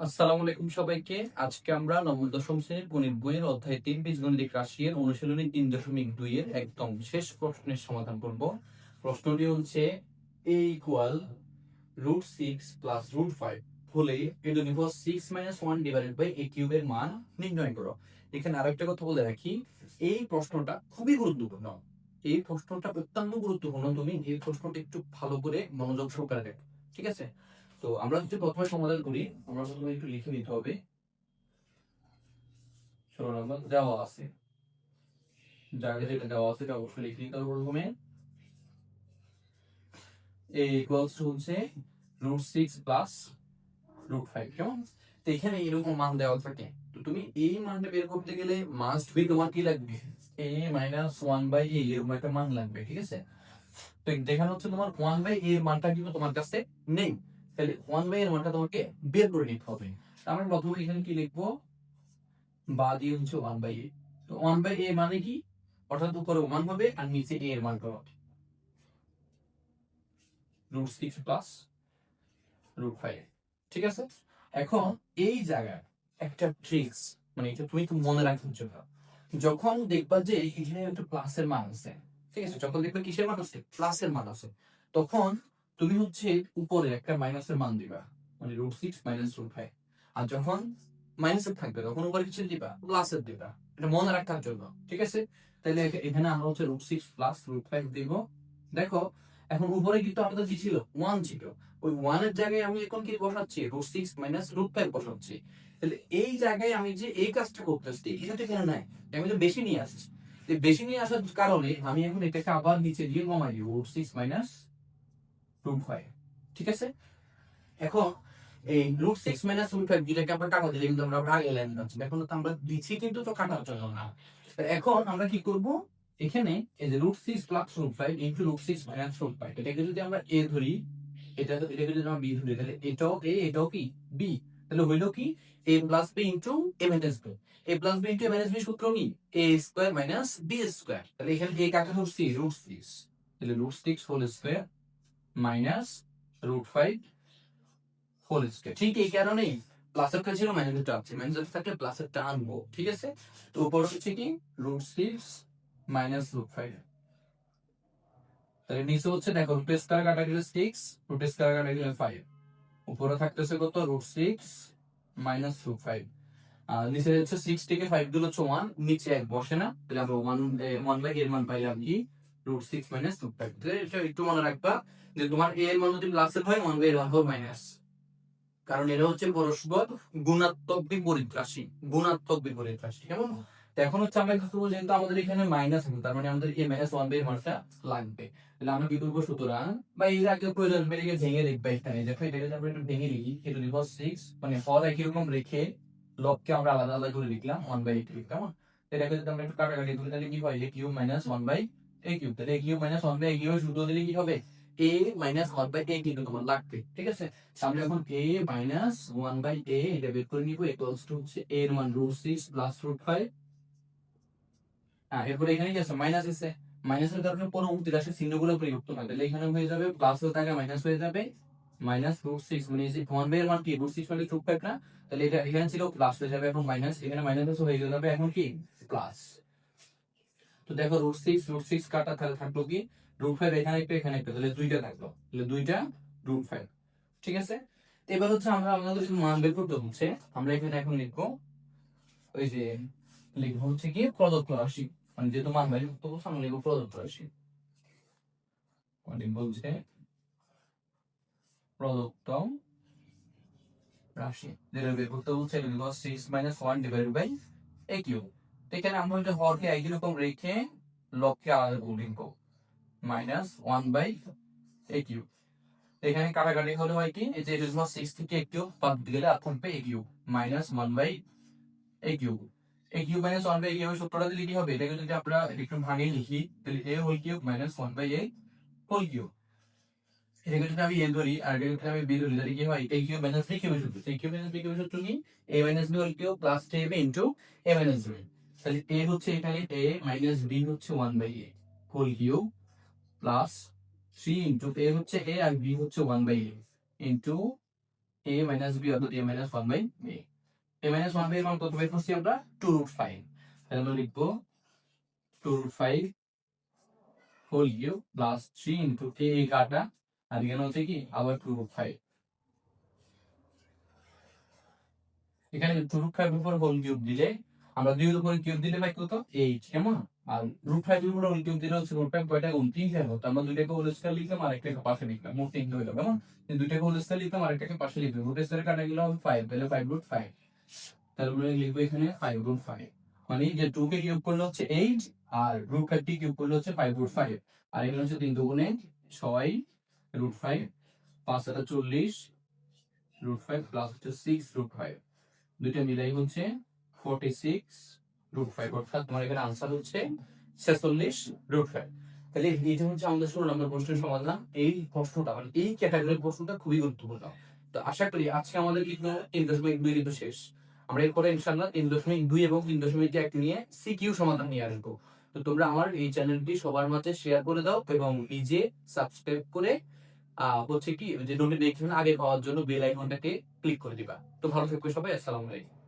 আসসালামু আলাইকুম সবাইকে। আজকে আমরা নবম দশম শ্রেণীর গণিত বইয়ের অধ্যায় ৩ বীজগণিতিক রাশি এর অনুশীলনী ৩.২ এর একদম শেষ প্রশ্নের সমাধান করব। প্রশ্নটি হচ্ছে a ইকুয়াল √6 প্লাস √5 হলে a to the power 6 minus 1 divided by a কিউবের মান নির্ণয় করো। এখানে আরেকটা কথা বলে রাখি, এই প্রশ্নটা খুবই গুরুত্বপূর্ণ। এই প্রশ্নটা অত্যন্ত গুরুত্বপূর্ণ, তুমি এই প্রশ্নটা একটু ভালো করে মনোযোগ সহকারে দেখো, ঠিক আছে? তো আমরা যদি প্রথমে সমাধান করি, আমরা প্রথমে একটু লিখে নিতে হবে। 16 নম্বর দেওয়া আছে, জায়গা যেটা দেওয়া আছে এটা অবশ্যই লিখে নিতে হবে। প্রথমে a ইকুয়ালস টু হচ্ছে √6 প্লাস √5, কেমন? তো এখানে এরকম মান দেওয়া থাকে, তো তুমি এই মানটা বের করতে গেলে মাস্ট বি তোমার কি লাগবে, a মাইনাস 1/a এরকম একটা মান লাগবে, ঠিক আছে? তো দেখানো হচ্ছে তোমার 1/a এর মানটা কিন্তু তোমার কাছে নেই, তাহলে 1/a এর মানটা তোমাকে বের করে নিতে হবে। আমরা প্রথমে এখানে কি লিখবো, বা দিয়ে হচ্ছে 1/a। তো 1/a মানে কি, অর্থাৎ উপরে 1 হবে আর নিচে a এর মান হবে √6 প্লাস √5, ঠিক আছে? এখন এই জায়গায় একটা ট্রিক্স, মানে এটা তুমি একটু মনে রাখার জন্য, যখন দেখবা যে এখানে একটা প্লাসের মান আছে, ঠিক আছে, যখন দেখবে কিসের মান আছে, প্লাসের মান আছে, তখন তুমি হচ্ছে উপরে একটা মাইনাসের মান দিবা, মানে √6 মাইনাস √5। আর যখন মাইনাসের থাকবে তখন উপরে কিছু দিবা, প্লাসের দিবা, এটা মনে রাখার জন্য, ঠিক আছে? তাহলে এখানে আমরা হচ্ছে √6 প্লাস √5 দিব। দেখো এখন উপরে কিন্তু আমাদের কি ছিল, 1 ছিল, ওই 1 এর জায়গায় আমি এখন কি বসাচ্ছি, √6 মাইনাস √5 বসাচ্ছি। তাহলে এই জায়গায় আমি যে এই কাজটা করতেছি, এটা তো এখানে নাই, আমি তো বেশি নিয়ে আসছি। বেশি নিয়ে আসার কারণে আমি এখন এটাকে আবার নিচে দিয়ে কমাই দিব, √6 মাইনাস √5, ঠিক আছে? এখন এই √6 মাইনাস √5 যেটাকে আমরা কাটা দিলে কিন্তু আমরা আগে লাইন পাচ্ছি, এখন তো আমরা দিচ্ছি কিন্তু তো কাটার জন্য না। এখন আমরা কি করব, এখানে এই যে √6 প্লাস √5 ইনটু √6 মাইনাস √5, এটাকে যদি আমরা a ধরি, এটাকে যদি আমরা b ধরি, তাহলে এটাও a এটাও কি b, তাহলে হইলো কি a plus b into a minus b। a plus b into a minus b সূত্র কি, a square minus b square. তাহলে এখানে a কাকে ধরছি, √6, তাহলে √6 whole square minus √5 whole square. ঠিক এই কারণেই প্লাসের কাছে ছিল মাইনাসের আছে, মাইনাসের থাকলে প্লাসেরটা আনবো, ঠিক আছে? তো উপর হচ্ছে কি √6 মাইনাস √5, তাহলে নিচে হচ্ছে দেখো √, কাটা গেলে 6, √, কাটা গেলে 5, উপরে থাকতেছে কত, √6 মাইনাস √5, আর নিচে হচ্ছে 6 থেকে 5 দিলে হচ্ছে 1, নিচে 1 বসে না, তাহলে আমরা 1/a এর মান পাইলাম কি, √6 মাইনাস √5। এটা একটু মনে রাখবা যে তোমার a এর মান যদি প্লাসের হয়, 1/a এর মান হবে মাইনাস, কারণ এরা হচ্ছে পরস্পর গুণাত্মক বিপরীত রাশি, গুণাত্মক বিপরীত রাশি, কেমন? এখন হচ্ছে আমরা কি করবো, যেহেতু আমাদের এখানে মাইনাস আছে, তার মানে আমাদের a মাইনাস 1/a এর মানটা লাগবে। তাহলে আমরা কি করবো, সুতরাং বা এর আগে প্রয়োজন বেরিয়ে ভেঙে লিখবে, এখানে দেখো এটাকে আমরা একটু ভেঙে লিখি, a টু দি পাওয়ার 6 মানে হর একই রকম রেখে লবকে আমরা আলাদা আলাদা করে লিখলাম 1/a কিউব, কেমন? এটাকে যদি আমরা একটু কাটাকাটি করি তাহলে কি হয়, a cube minus 1/a cube, তাহলে a cube minus 1/a cube সূত্র দিলে কি হবে, a মাইনাস 1/a কিন্তু তোমার লাগবে, ঠিক আছে? আমরা এখন a মাইনাস 1/a এটা বের করে নিব, ইকুয়ালস টু হচ্ছে a এর মান √6 প্লাস √5। এরপর এখানে কি আছে, মাইনাস আছে, মাইনাসের কারণে পরবর্তী রাশির চিহ্নগুলো পরিবর্তন হয়, তাহলে এখানে হয়ে যাবে প্লাস হয়ে থাকে মাইনাস হয়ে যাবে, মাইনাস √6 মানে এই যে 1/a এর মান কি, √6 মানে √5 না, তাহলে এটা এখানে ছিল প্লাস হয়ে যাবে, এখন মাইনাস, এখানে মাইনাস হয়ে যাবে এখন কি প্লাস। তো দেখো √6 কাটা, তাহলে থাকলো কি √5, এখানে একটা এখানে একটা, তাহলে দুইটা থাকলো, তাহলে দুইটা √5, ঠিক আছে? এবার হচ্ছে আমরা আমাদের মান বের করতে হচ্ছে, আমরা এখানে এখন লিখবো, ওই যে লিখবো হচ্ছে কি প্রদত্ত রাশি, মানে যেহেতু মান বের করতে হচ্ছে আমরা লিখবো প্রদত্ত রাশি, মানে বলছে প্রদত্ত রাশি, যেটা বের করতে বলছে 6 minus 1 divided by a cube. এখানে আমরা হচ্ছে হরকে একই রকম রেখে লবকে আলাদা করে লিখবো, মাইনাস 1/a কিউব। এখানে কাটাকাটি হলে হয় কি, এই যে 6 থেকে a কিউব বাদ দিলে আর থাকবে a cube minus 1/a cube. a cube minus 1/a cube সূত্রটা দিলে কি হবে, এটাকে যদি আমরা একটু ভাঙিয়ে লিখি, তাহলে a whole cube minus 1/a whole cube. এটাকে যদি আমি a ধরি আর এটাকে যদি আমি b ধরি, তাহলে কি হয়, a cube minus b cube সূত্র, a cube minus b cube সূত্র কি, a minus b whole cube plus 2ab into a minus b। তাহলে a হচ্ছে এখানে a মাইনাস b হচ্ছে 1/a whole cube plus 3 into a হচ্ছে a আর b হচ্ছে 1/a into a minus b অর্থাৎ a minus 1 by b। a minus 1 by এর মান কত বের করছি আমরা 2√5। তাহলে আমরা লিখবো 2√5 whole cube plus 3 into a কাটা আর এখানে হচ্ছে কি আবার 2√5। এখানে 2√5 এর উপর হোল কিউব দিলে আমরা 2 এর উপর কিউব দিলে পাই কত 8, কেমন? আর √5 এর উপর হোল কিউব দিলে হচ্ছে √5 কয়টা 29 হবে। তো আমরা দুইটাকে হোল স্কয়ার লিখলাম আর একটাকে পাশে লিখলাম, মোট 3 হলো, কেমন? এই দুইটাকে হোল স্কয়ার লিখলাম আর একটাকে পাশে লিখলাম, রুট স্কয়ার কাটা গেল 5, তাহলে 5√5। তাহলে আমরা লিখবো এখানে 5√5, মানে যে 2 কে কিউব করলে হচ্ছে 8 আর √5 কে কিউব করলে হচ্ছে 5√5। আর এখানে হচ্ছে 3 দুগুণে 6 √5, 5 এটা 40 √5 প্লাস হচ্ছে 6 √5, দুইটা মিলাই হচ্ছে 46 √5। অর্থাৎ তোমার এখানে আনসার হচ্ছে 46 √5। তাহলে এইটা হচ্ছে আমাদের 16 নম্বর প্রশ্নের সমাধান। এই প্রশ্নটা মানে এই ক্যাটাগরির প্রশ্নটা খুবই গুরুত্বপূর্ণ। তো আশা করি আজকে আমাদের কিন্তু 3.2 কিন্তু শেষ। আমরা এরপরে ইনশাআল্লাহ 3.2 এবং 3.1 নিয়ে সিকিউ সমাধান নিয়ে আসবো। তো তোমরা আমার এই চ্যানেলটি সবার মাঝে শেয়ার করে দাও এবং নিজে সাবস্ক্রাইব করে হচ্ছে কি যে নোটিফিকেশন আগে পাওয়ার জন্য বেল আইকনটাকে ক্লিক করে দিবা। তো ভালো থাকবে সবাই, আসসালামু আলাইকুম।